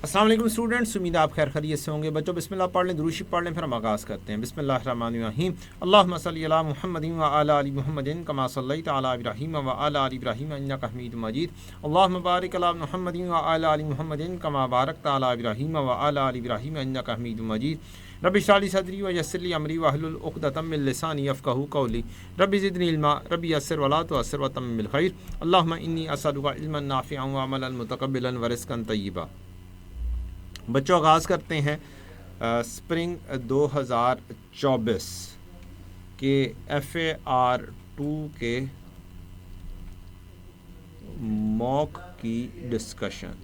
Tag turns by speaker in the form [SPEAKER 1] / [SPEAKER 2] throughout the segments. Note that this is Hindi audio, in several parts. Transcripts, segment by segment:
[SPEAKER 1] अस्सलाम वालेकुम स्टूडेंट्स, उम्मीद है आप खैर खैरियत से होंगे। बच्चों बिस्मिल्लाह पढ़ लें, दुरूद पढ़ लें, फिर हम आगाज़ करते हैं। बिस्मिल्लाहिर्रहमानिर्रहीम। अल्लाहुम्मा सल्लि अला मुहम्मदिन व अला आलि मुहम्मदिन कमा सल्लैता अला इब्राहीम व अला आलि इब्राहीम इन्नका हमीदुम मजीद। अल्लाहुम्मा बारिक अला मुहम्मदिन व अला आलि मुहम्मदिन कमा बारकता अला इब्राहीम व अला आलि इब्राहीम इन्नका हमीदुम मजीद। रब्बि इश्रह ली सदरी व यस्सिर ली अमरी वहलुल उक़दतम मिन लिसानी यफ़क़हू क़ौली। रब्बि ज़िदनी इल्मा, रब्बि यस्सिर वला तुअस्सिर व तम्मिम बिल खैर। अल्लाहुम्मा इन्नी असअलुका इल्मन नाफ़िअन व अमलन मुतक़ब्बिलन व रिज़्क़न तय्यिबा। बच्चों आगाज़ करते हैं स्प्रिंग 2024 के FAR2 के मॉक की डिस्कशन।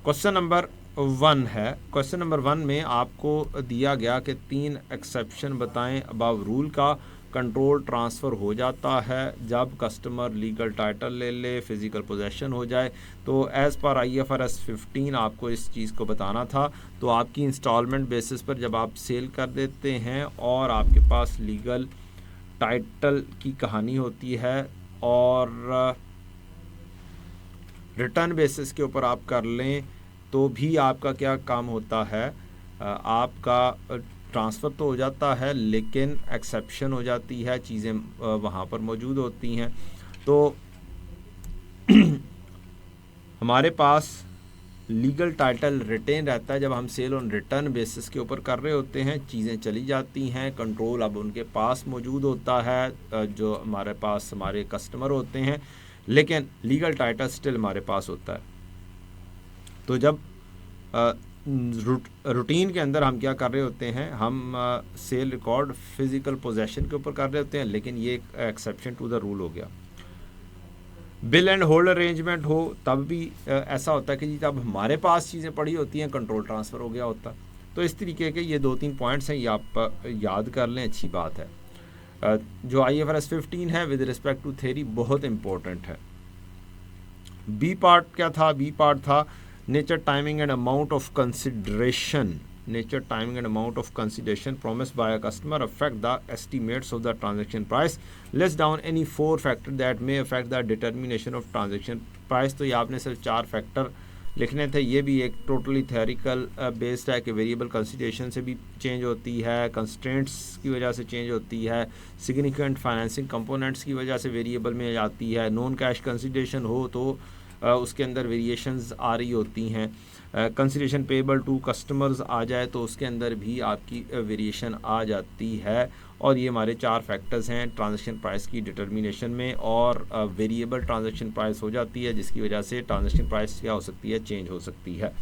[SPEAKER 1] क्वेश्चन नंबर 1 है। क्वेश्चन नंबर 1 में आपको दिया गया कि 3 एक्सेप्शन बताएं अबव रूल का। कंट्रोल ट्रांसफ़र हो जाता है जब कस्टमर लीगल टाइटल ले ले, फिज़िकल पोजेशन हो जाए। तो एज़ पर IFRS 15 आपको इस चीज़ को बताना था। तो आपकी इंस्टॉलमेंट बेसिस पर जब आप सेल कर देते हैं और आपके पास लीगल टाइटल की कहानी होती है और रिटर्न बेसिस के ऊपर आप कर लें, तो भी आपका क्या काम होता है, आपका ट्रांसफ़र तो हो जाता है लेकिन एक्सेप्शन हो जाती है, चीज़ें वहाँ पर मौजूद होती हैं। तो हमारे पास लीगल टाइटल रिटेन रहता है जब हम सेल ऑन रिटर्न बेसिस के ऊपर कर रहे होते हैं। चीज़ें चली जाती हैं, कंट्रोल अब उनके पास मौजूद होता है जो हमारे पास हमारे कस्टमर होते हैं, लेकिन लीगल टाइटल स्टिल हमारे पास होता है। तो जब रूटीन के अंदर हम क्या कर रहे होते हैं, हम सेल रिकॉर्ड फिज़िकल पोजेशन के ऊपर कर रहे होते हैं, लेकिन ये एक एक्सेप्शन टू द रूल हो गया। बिल एंड होल्ड अरेंजमेंट हो तब भी ऐसा होता है कि जी तब हमारे पास चीज़ें पड़ी होती हैं, कंट्रोल ट्रांसफ़र हो गया होता है। तो इस तरीके के ये 2-3 पॉइंट्स हैं, ये आप याद कर लें, अच्छी बात है। जो IFRS 15 है विद रिस्पेक्ट टू थ्योरी बहुत इम्पोर्टेंट है। बी पार्ट क्या था? बी पार्ट था nature, timing and amount of consideration. Nature, timing and amount of consideration promised by a customer affect the estimates of the transaction price. List down any 4 factors that may affect the determination of transaction price. तो ये आपने सिर्फ 4 फैक्टर लिखने थे। ये भी एक टोटली थ्योरिकल बेस्ड है कि वेरिएबल कंसिडरेशन से भी चेंज होती है, कंस्ट्रेंट्स की वजह से चेंज होती है, सिग्निफिकेंट फाइनेंसिंग कंपोनेंट्स की वजह से वेरिएबल में जाती है, नॉन कैश कंसिडरेशन हो तो उसके अंदर वेरिएशंस आ रही होती हैं, कंसिडरेशन पेबल टू कस्टमर्स आ जाए तो उसके अंदर भी आपकी वेरिएशन आ जाती है। और ये हमारे 4 फैक्टर्स हैं ट्रांजैक्शन प्राइस की डिटर्मिनेशन में। और वेरिएबल ट्रांजैक्शन प्राइस हो जाती है जिसकी वजह से ट्रांजैक्शन प्राइस क्या हो सकती है, चेंज हो सकती है।